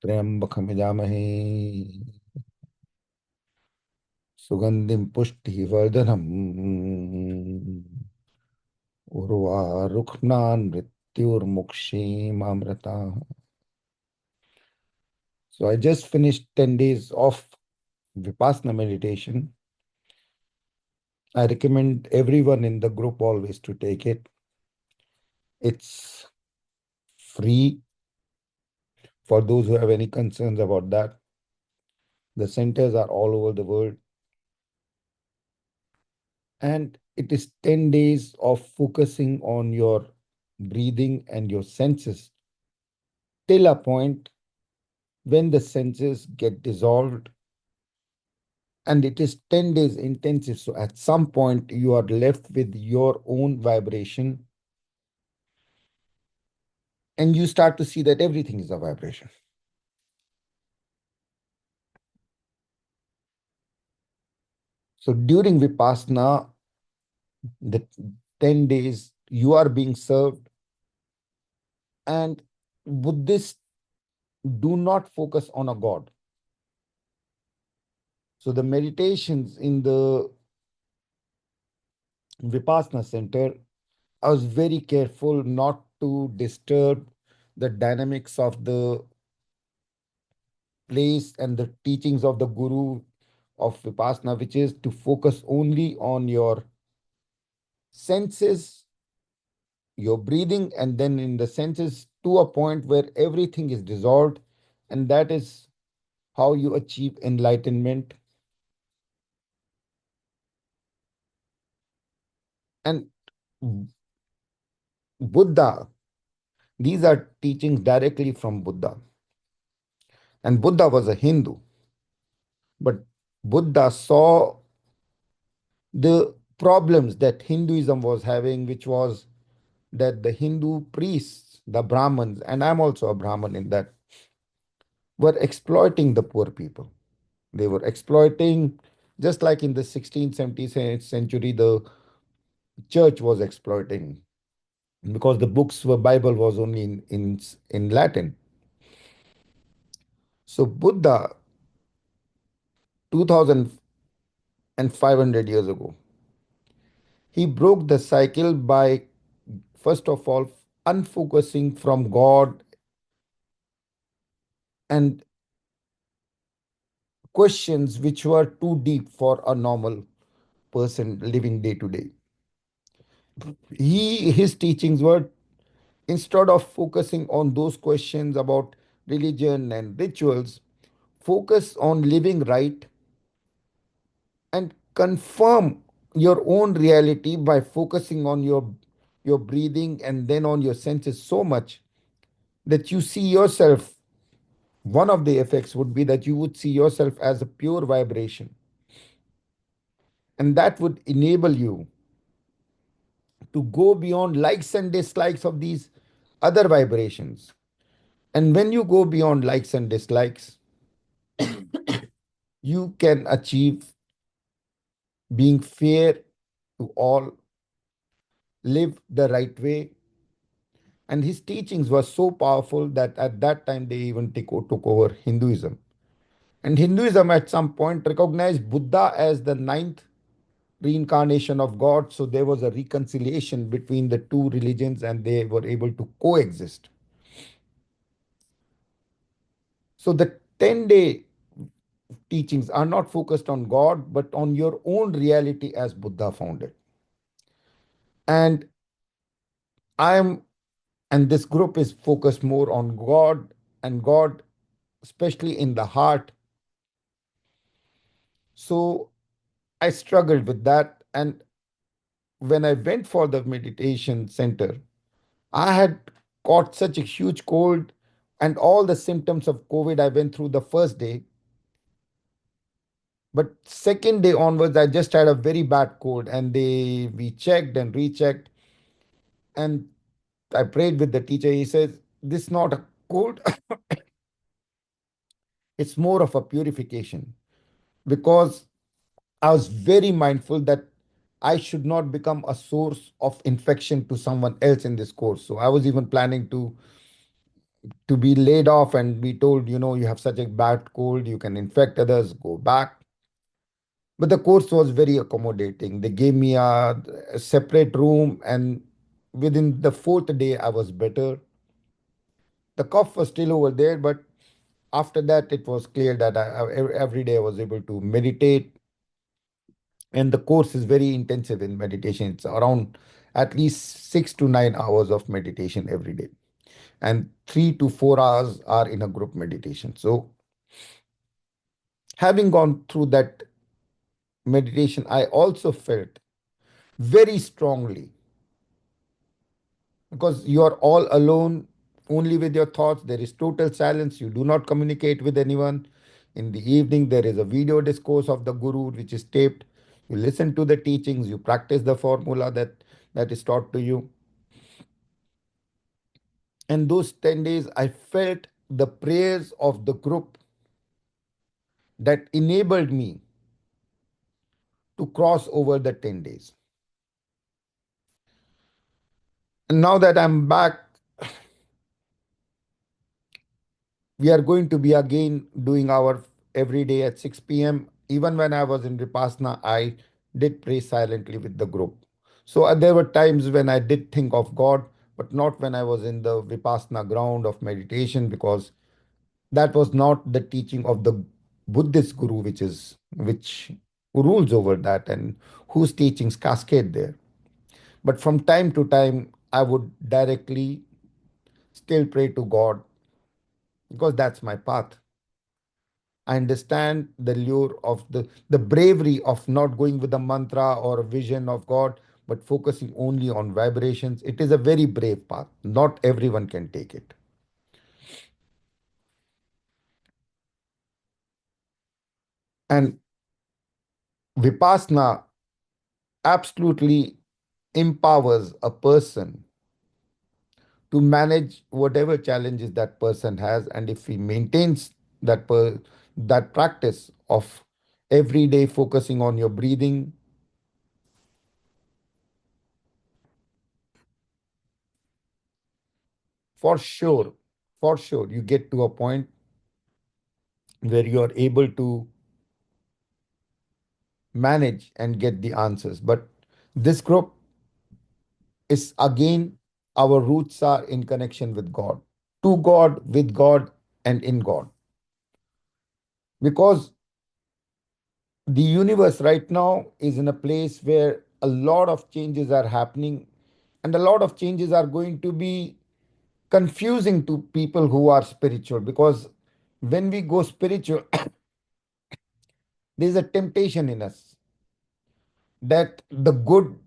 त्र्यंबकमिजामहे सुगंधिं पुष्टिवर्धनम् उर्वारुक्मान् मृत्युर्मुक्षीमामृताः. So I just finished 10 days of Vipassana meditation. I recommend everyone in the group always to take it. It's free for those who have any concerns about that. The centers are all over the world. And it is 10 days of focusing on your breathing and your senses till a point when the senses get dissolved. And it is 10 days intensive. So at some point, you are left with your own vibration and you start to see that everything is a vibration. So during Vipassana, the 10 days, you are being served. And Buddhists do not focus on a God. So the meditations in the Vipassana center, I was very careful not to disturb the dynamics of the place and the teachings of the Guru of Vipassana, which is to focus only on your senses, your breathing, and then in the senses to a point where everything is dissolved. And that is how you achieve enlightenment. And Buddha, these are teachings directly from Buddha. And Buddha was a Hindu, but Buddha saw the problems that Hinduism was having, which was that the Hindu priests, the Brahmins, and I'm also a Brahmin in that, were exploiting the poor people. They were exploiting, just like in the 16th, 17th century, the church was exploiting because the books were Bible was only in Latin. So Buddha, 2,500 years ago, he broke the cycle by, first of all, unfocusing from God and questions which were too deep for a normal person living day to day. His teachings were, instead of focusing on those questions about religion and rituals, focus on living right and confirm your own reality by focusing on your breathing and then on your senses so much that you see yourself. One of the effects would be that you would see yourself as a pure vibration, and that would enable you to go beyond likes and dislikes of these other vibrations. And when you go beyond likes and dislikes, you can achieve being fair to all, live the right way. And his teachings were so powerful that at that time they even took over Hinduism. And Hinduism at some point recognized Buddha as the ninth reincarnation of God. So there was a reconciliation between the two religions and they were able to coexist. So the 10-day teachings are not focused on God, but on your own reality as Buddha found it. And I am, and this group is focused more on God and God, especially in the heart. So I struggled with that. And when I went for the meditation center, I had caught such a huge cold and all the symptoms of COVID I went through the first day. But second day onwards, I just had a very bad cold, and we checked and rechecked, and I prayed with the teacher. He says, "This is not a cold; it's more of a purification." Because I was very mindful that I should not become a source of infection to someone else in this course. So I was even planning to to be laid off and be told, you have such a bad cold, you can infect others, go back. But the course was very accommodating. They gave me a separate room, and within the fourth day, I was better. The cough was still over there, but after that, it was clear that every day I was able to meditate. And the course is very intensive in meditation. It's around at least 6 to 9 hours of meditation every day, and 3 to 4 hours are in a group meditation. So, having gone through that meditation, I also felt very strongly, because you are all alone, only with your thoughts. There is total silence. You do not communicate with anyone. In the evening, there is a video discourse of the guru which is taped. You listen to the teachings, you practice the formula that is taught to you. And those 10 days, I felt the prayers of the group that enabled me to cross over the 10 days. And now that I'm back, we are going to be again doing our every day at 6 p.m. Even when I was in Vipassana, I did pray silently with the group. So there were times when I did think of God, but not when I was in the Vipassana ground of meditation, because that was not the teaching of the Buddhist guru, which rules over that and whose teachings cascade there. But from time to time, I would directly still pray to God, because that's my path. I understand the lure of the bravery of not going with a mantra or a vision of God, but focusing only on vibrations. It is a very brave path. Not everyone can take it. And Vipassana absolutely empowers a person to manage whatever challenges that person has. And if he maintains that practice of every day focusing on your breathing, for sure, for sure, you get to a point where you are able to manage and get the answers. But this group is again, our roots are in connection with God, to God, with God, and in God. Because the universe right now is in a place where a lot of changes are happening, and a lot of changes are going to be confusing to people who are spiritual. Because when we go spiritual, there's a temptation in us that the good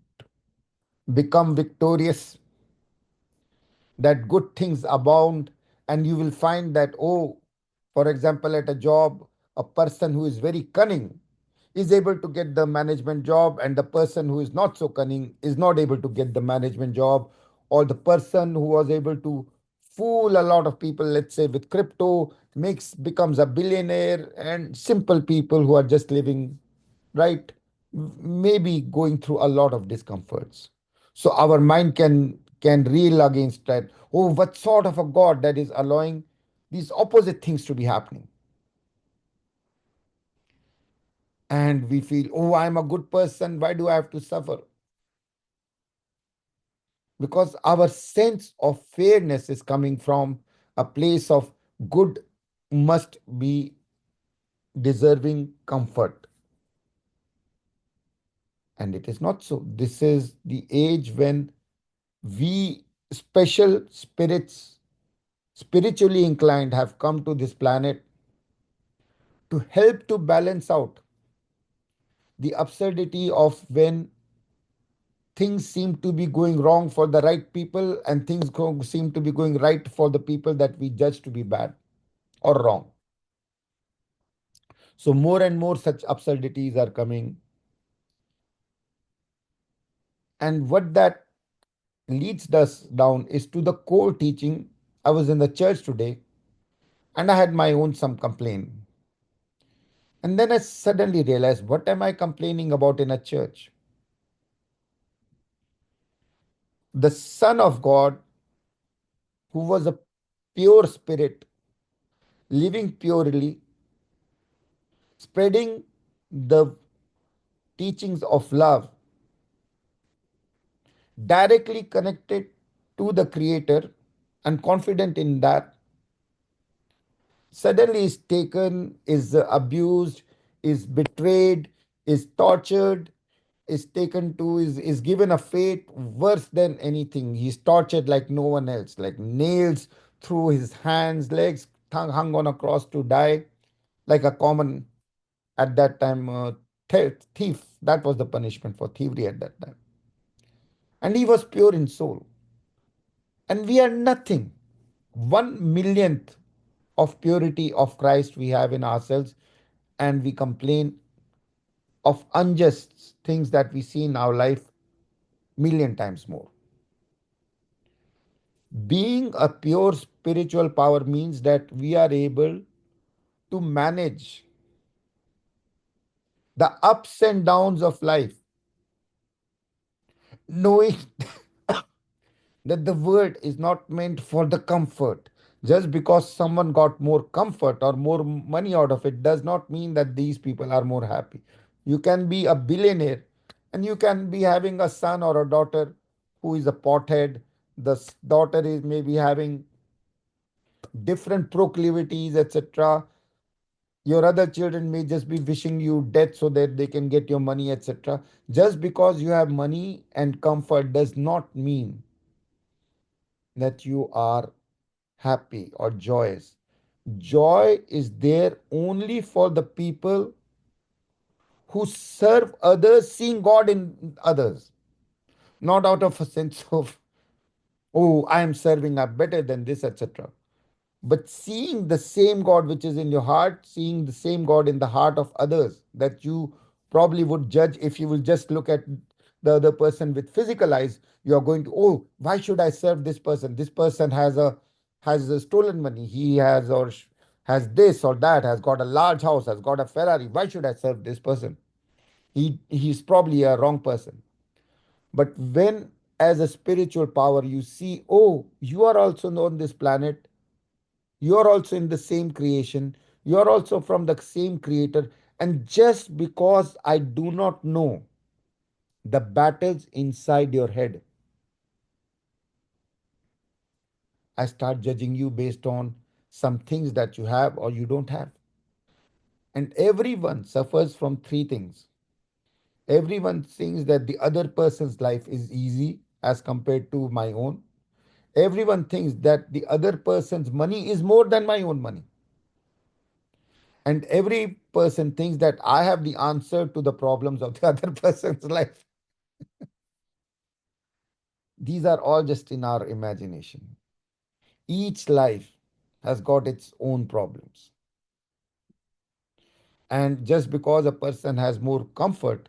become victorious, that good things abound, and you will find that, oh, for example, at a job, a person who is very cunning is able to get the management job, and the person who is not so cunning is not able to get the management job. Or the person who was able to fool a lot of people, let's say with crypto, makes becomes a billionaire, and simple people who are just living right, maybe going through a lot of discomforts. So our mind can reel against that. Oh, what sort of a God that is allowing these opposite things to be happening? And we feel, oh, I'm a good person, why do I have to suffer? Because our sense of fairness is coming from a place of good must be deserving comfort. And it is not so. This is the age when we special spirits, spiritually inclined, have come to this planet to help to balance out the absurdity of when things seem to be going wrong for the right people, and seem to be going right for the people that we judge to be bad or wrong. So more and more such absurdities are coming. And what that leads us down is to the core teaching. I was in the church today, and I had my own some complaint. And then I suddenly realized, what am I complaining about in a church? The Son of God, who was a pure spirit, living purely, spreading the teachings of love, directly connected to the Creator and confident in that, suddenly is taken, is abused, is betrayed, is tortured, is taken to, is given a fate worse than anything. He's tortured like no one else, like nails through his hands, legs hung on a cross to die, like a common at that time thief. That was the punishment for thievery at that time. And he was pure in soul. And we are nothing. 1 millionth of purity of Christ we have in ourselves, and we complain of unjust things that we see in our life million times more. Being a pure spiritual power means that we are able to manage the ups and downs of life, knowing that the word is not meant for the comfort. Just because someone got more comfort or more money out of it does not mean that these people are more happy. You can be a billionaire and you can be having a son or a daughter who is a pothead. The daughter is maybe having different proclivities, etc. Your other children may just be wishing you death so that they can get your money, etc. Just because you have money and comfort does not mean that you are happy or joyous. Joy is there only for the people who serve others, seeing God in others, not out of a sense of, oh, I am serving up better than this, etc. But seeing the same God which is in your heart, seeing the same God in the heart of others that you probably would judge if you will just look at the other person with physical eyes. You are going to, oh, why should I serve this person? This person has a stolen money. He has or has this or that, has got a large house, has got a Ferrari. Why should I serve this person? He's probably a wrong person. But when as a spiritual power you see, oh, you are also on this planet, you are also in the same creation. You are also from the same creator. And just because I do not know the battles inside your head, I start judging you based on some things that you have or you don't have. And everyone suffers from three things. Everyone thinks that the other person's life is easy as compared to my own. Everyone thinks that the other person's money is more than my own money. And every person thinks that I have the answer to the problems of the other person's life. These are all just in our imagination. Each life has got its own problems. And just because a person has more comfort,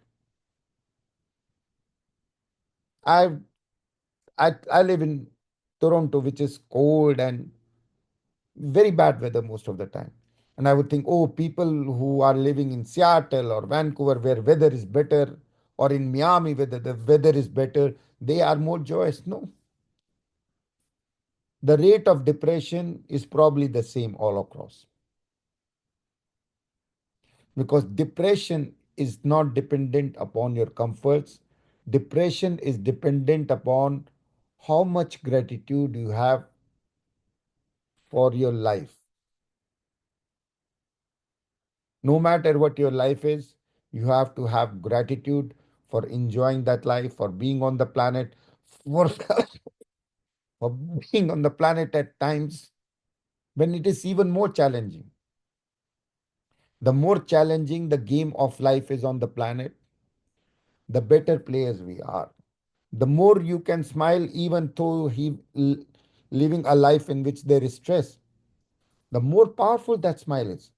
I I live in Toronto, which is cold and very bad weather most of the time. And I would think, oh, people who are living in Seattle or Vancouver, where weather is better, or in Miami, where the weather is better, they are more joyous. No, the rate of depression is probably the same all across, because depression is not dependent upon your comforts. Depression is dependent upon how much gratitude you have for your life. No matter what your life is, you have to have gratitude for enjoying that life, for being on the planet, for, for being on the planet at times when it is even more challenging. The more challenging the game of life is on the planet, the better players we are. The more you can smile, even though living a life in which there is stress, the more powerful that smile is.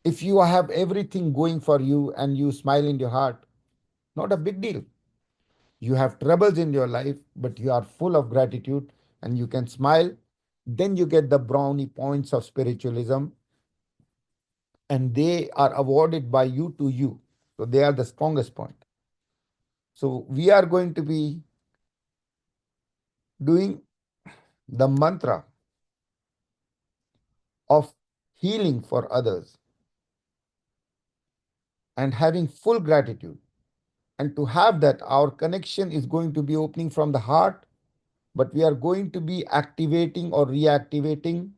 If you have everything going for you and you smile in your heart, not a big deal. You have troubles in your life, but you are full of gratitude and you can smile. Then you get the brownie points of spiritualism, and they are awarded by you to you. So they are the strongest point. So we are going to be doing the mantra of healing for others and having full gratitude. And to have that, our connection is going to be opening from the heart, but we are going to be activating or reactivating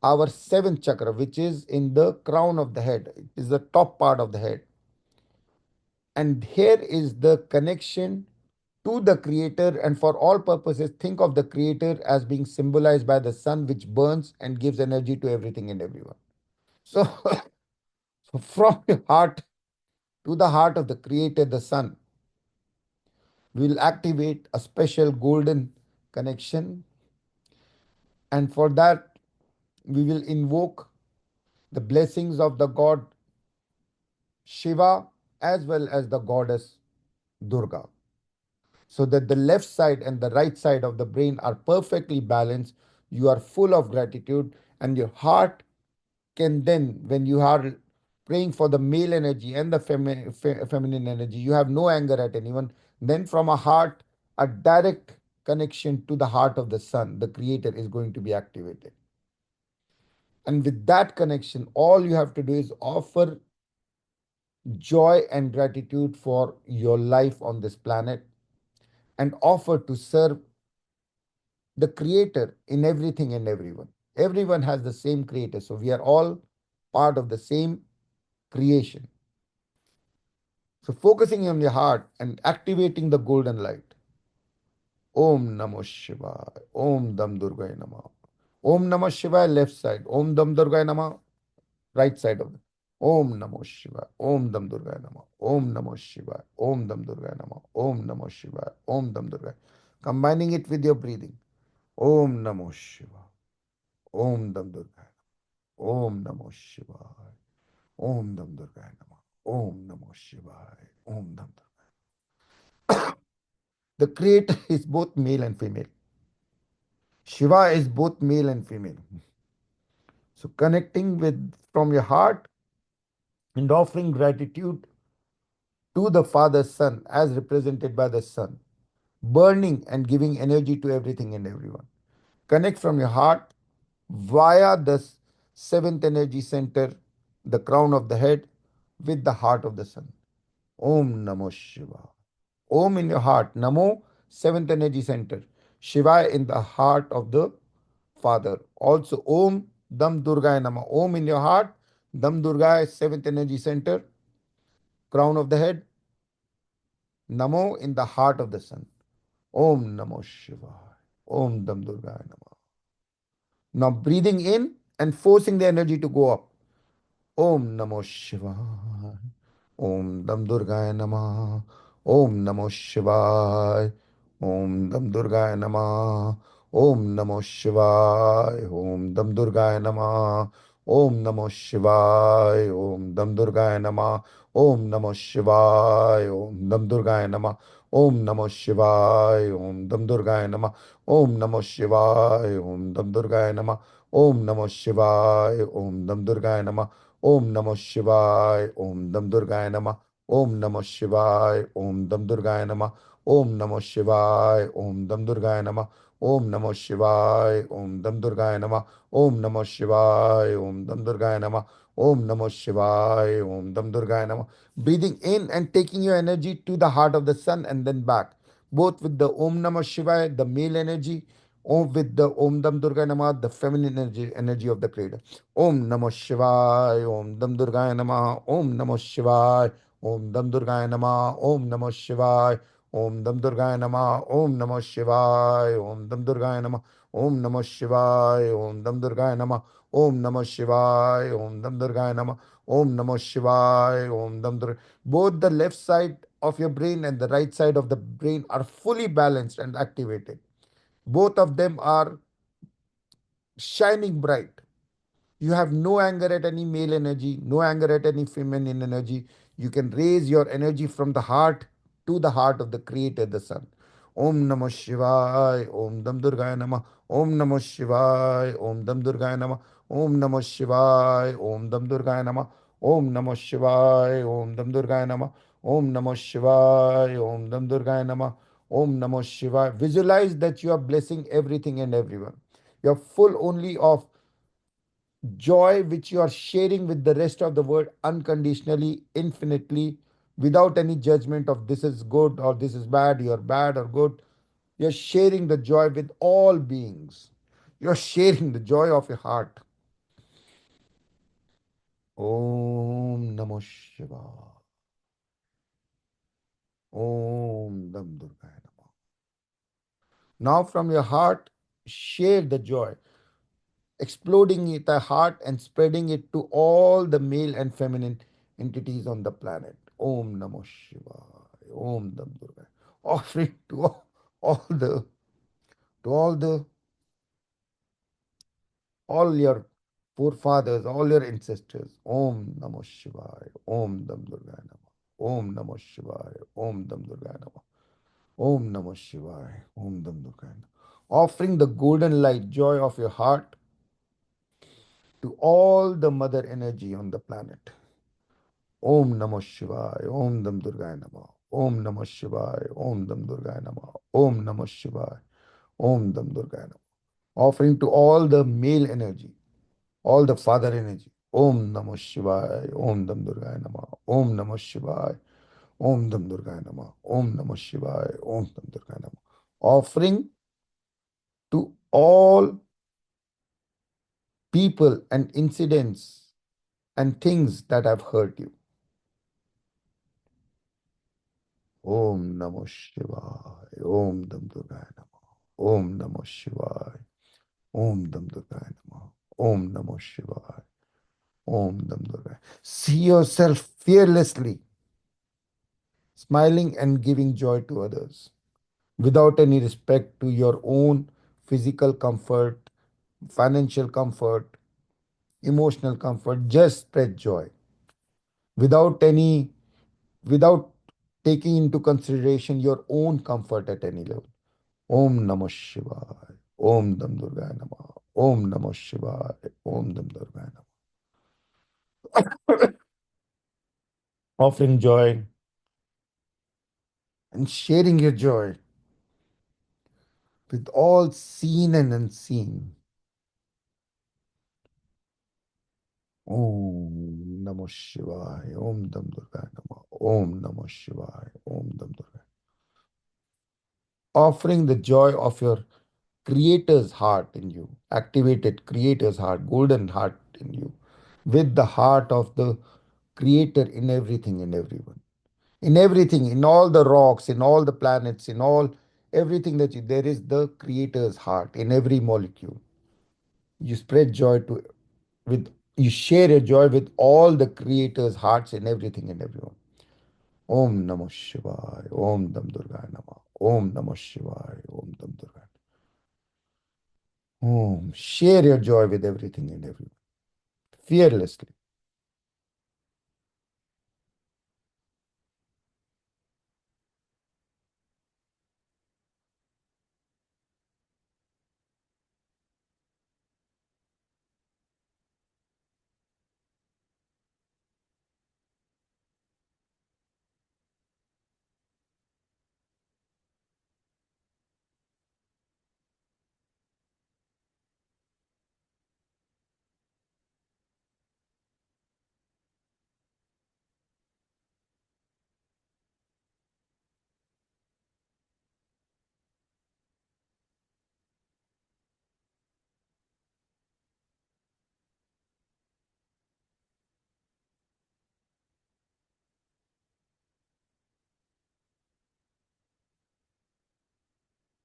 our seventh chakra, which is in the crown of the head. It is the top part of the head. And here is the connection to the creator. And for all purposes, think of the creator as being symbolized by the sun, which burns and gives energy to everything and everyone. So, so from your heart to the heart of the creator, the sun, we will activate a special golden connection. And for that, we will invoke the blessings of the god Shiva as well as the goddess Durga, so that the left side and the right side of the brain are perfectly balanced. You are full of gratitude, and your heart can then, when you are praying for the male energy and the feminine energy, you have no anger at anyone. Then, from a heart, a direct connection to the heart of the sun, the creator, is going to be activated. And with that connection, all you have to do is offer joy and gratitude for your life on this planet and offer to serve the creator in everything and everyone. Everyone has the same creator. So we are all part of the same creation. So focusing on your heart and activating the golden light. Om Namo Shivaya. Om Dam Durgaya Namah. Om Namo Shivaya, left side. Om Dam Durgaya Namah, right side of it. Om Namo Shivaya. Om Dam Durgaya Namah. Om Namo Shivaya. Om Dam Durgaya Namah. Om Namo Shivaya. Om Dam Durgaya. Combining it with your breathing. Om Namo Shivaya. Om Dam Durgaya. Om Namo Shivaya. Om Dam Durgaya Namah. Om Namo Shivaya. Om Dam Durgaya. The creator is both male and female. Shiva is both male and female. So connecting with from your heart and offering gratitude to the Father Sun as represented by the sun, burning and giving energy to everything and everyone. Connect from your heart via the seventh energy center, the crown of the head, with the heart of the sun. Om Namo Shiva. Om in your heart. Namo, seventh energy center. Shiva in the heart of the Father. Also, Om Dam Durgaya Nama. Om in your heart. Dam Durgaya, seventh energy center, crown of the head. Namo in the heart of the sun. Om Namo Shiva. Om Dam Durgaya Nama. Now breathing in and forcing the energy to go up. Om Namo Shivaya. Om Dam Durgaya Namah. Om Namo Shivaya. Om Dam Durgaya Namah. Om Namo Shivaya. Om Dam Durgaya Namah. Om Namo Shivaya. Om Dam Durgaya Namah. Om Namo Shivaya. Om Dam Durgaya Namah. Om Namo Shivaya. Om Dam Durgaya Namah. Om Namo Shivaya. Om Dam Durgaya Namah. Om Namo Shivaya. Om Dam Durgaya Namah. Om Namo Shivaya. Om Dam Durgaya Namah. Om Namo Shivaya. Om Dam Durgaya Namah. Om Namo Shivaya. Om Dam Durgaya Namah. Om Namo Shivaya. Om Dam Durgaya Namah. Om Namo Shivaya. Om Dam Durgaya Namah. Om Namo Shivaya. Om Dam Durgaya Namah. Breathing in and taking your energy to the heart of the sun and then back. Both with the Om Namo Shivaya, the male energy, Om with the Om Dam Durgaya Namah, the feminine energy of the creator. Om Namo Shivaya, Om Dam Durgaya Namah, Om Namo Shivaya, Om Dam Durgaya Namah, Om Namo Shivaya, Om Dam Durgaya Namah, Om Namo Shivaya, Om Dam Durgaya Namah, Om Namo Shivaya, Om Dam Durgaya Namah, Om Namo Shivaya, Om Dam Durgaya Namah, Om Namo Shivaya, Om Dam Durgaya. Both the left side of your brain and the right side of the brain are fully balanced and activated. Both of them are shining bright. You have no anger at any male energy, no anger at any feminine energy. You can raise your energy from the heart to the heart of the Creator, the Sun. Om Namah Shivaya, Om Dam Durgaya Namah, Om Namah Shivaya, Om Dam Durgaya Namah, Om Namah Shivaya, Om Dam Durgaya Namah, Om Namah Shivaya, Om Dam Durgaya Namah, Om Namah Shivaya, Om Dam Durgaya Namah, Om Namah Shivaya. Visualize that you are blessing everything and everyone. You are full only of Joy which you are sharing with the rest of the world unconditionally, infinitely, without any judgment of this is good or this is bad, you're bad or good. You're sharing the joy with all beings. You're sharing the joy of your heart. Om Namo Shivaya. Om Dam Durgaya Namo. Now from your heart, share the joy, exploding it a heart and spreading it to all the male and feminine entities on the planet. Om Namo Shivaya. Om Dam Durgaya. Offering to all the to all your forefathers, all your ancestors. Om Namo Shivaya. Om Dam Durgaya Namo. Om Namo Shivaya. Om Dam Durgaya Namo. Om Namah Shivaya. Om Dam Durgaya. Offering the golden light joy of your heart to all the mother energy on the planet. Om Namah Shivaya. Om Dam Durgaya Namah. Om Namah Shivaya. Om Dam Durgaya Namah. Om Namah Shivaya. Om Dam Durgaya Namah. Offering to all the male energy, all the father energy. Om Namah Shivaya. Om Dam Durgaya Namah. Om Namah Shivaya. Om Dam Durgaya Namah. Om Namah Shivaya. Om Dam Durgaya Namah. Offering to all people and incidents and things that have hurt you. Om Namah Shivaya. Om Dam Durgaya Namah. Om Namah Shivaya. Om Dam Durgaya Namah. Om Namah Shivaya. Om Dam Durgaya. See yourself fearlessly, smiling and giving joy to others, without any respect to your own physical comfort, financial comfort, emotional comfort. Just spread joy without any without taking into consideration your own comfort at any level. Om Namah Shivaya. Om Dam Durgaya Namah. Om Namah Shivaya. Om Dam Durgaya Namah. Offering joy and sharing your joy with all seen and unseen. Om Namah Shivaya. Om Dam Durgaya Namah. Om Namah Shivaya. Om Dam Durgaya. Offering the joy of your creator's heart in you, activated creator's heart, golden heart in you, with the heart of the creator in everything and everyone. In everything, in all the rocks, in all the planets, in all everything that you, there is the creator's heart in every molecule. You spread joy to with you share your joy with all the creator's hearts in everything and everyone. Om Namah Shivaya. Om Dam Durgaya Namah. Om Namah Shivaya. Om Dam Durgaya. Share your joy with everything and everyone, fearlessly.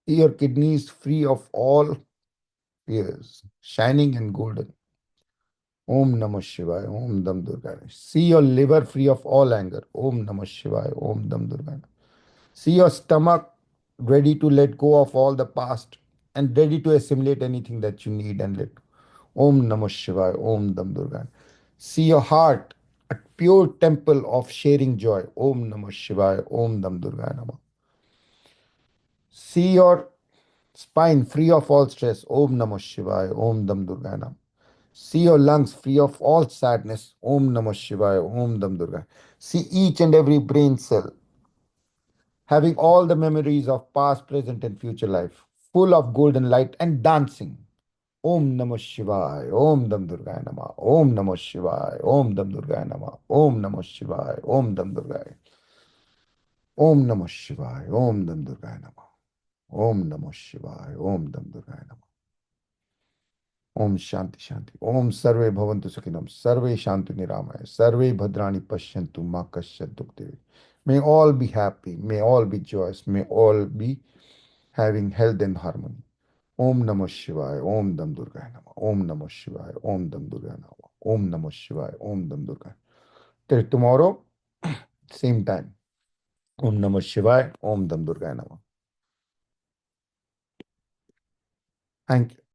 See your kidneys free of all fears, shining and golden. Om Namah Shivaya. Om Dam Durga. See your liver free of all anger. Om Namah Shivaya. Om Dam Durga. See your stomach ready to let go of all the past and ready to assimilate anything that you need and let. Om Namah Shivaya. Om Dam Durga. See your heart, a pure temple of sharing joy. Om Namah Shivaya. Om Dam Durga Namah. See your spine free of all stress. Om Namah Shivaya. Om Dam Durga Namah. See your lungs free of all sadness. Om Namah Shivaya. Om Dam Durga. See each and every brain cell having all the memories of past, present, and future life, full of golden light and dancing. Om Namah Shivaya. Om Dam Durgaya Namah. Om Namah Shivaya. Om Dam Durgaya Namah. Om Namah Shivaya. Om Dam Durgaya. Om Namah Shivaya. Om Dam Durgaya Namah. Om Namah Shivaya. Om Dam Durgaya Namah. Om Shanti Shanti. Om Sarve Bhavantu Sukhinam. Sarve Shanti Niramaya. Sarve Bhadrani Pashyantu Ma Kasyat Dukdevi. May all be happy. May all be joyous. May all be having health and harmony. Om Namah Shivaya. Om Dam Durgaya Namah. Om Namah Shivaya. Om Dam Durgaya Namah. Om Namah Shivaya. Om Dam Durgaya. Till tomorrow, same time. Om Namah Shivaya. Om Dam Durgaya Namah. Thank you.